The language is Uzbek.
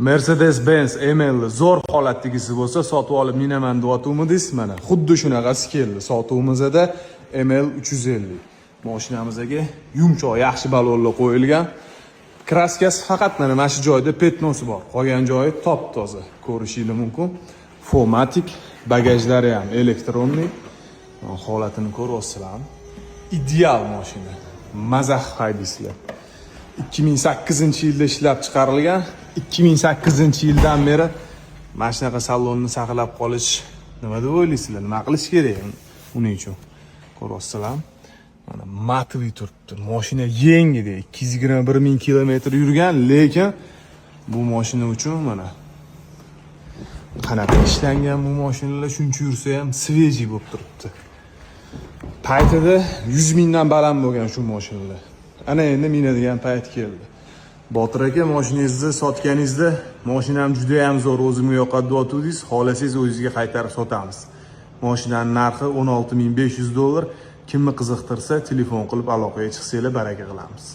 Mercedes-Benz ML zo'r holatdagisi bo'lsa, sotib olib minaman deyotganmiz, mana xuddi shunaqasi keldi. Sotuvimizda ML 350. Mashinamizga yumshoq, yaxshi balonlar qo'yilgan. Kraskasi faqat mana shu joyda petnosi bor. Qolgan joyi top-toza. Ko'rishingiz mumkin. Fomatik, bagajlari ham elektronli. Holatini ko'ryapsizlarmi? Ideal mashina. Mazax haydaysizlar. 2008-yilda ishlab chiqarilgan. 2008-yildan beri mana shunaqa salonni saqlab qolish nima deb o'ylaysizlar? Nima qilish kerak uning uchun? Ko'ryapsizlarmi? Mana matli turibdi. Mashina yengida 221 000 kilometr yurgan, lekin bu mashina uchun mana qanaqa ishlangan bu mashinalar shuncha yursa ham svejiy bo'lib turibdi. Paytida 100 mingdan baland bo'lgan shu mashinalar. Ana endi minadigan payt keldi. Botir aka, mashinangizni sotganingizda, mashinam juda ham zo'r, o'zimga yoqadi deyotdingiz, xolasangiz o'zingizga qaytarib sotamiz. Mashinaning narxi $16 500. Kimni qiziqtirsa, telefon qilib aloqaga chiqsanglar baraka qilamiz.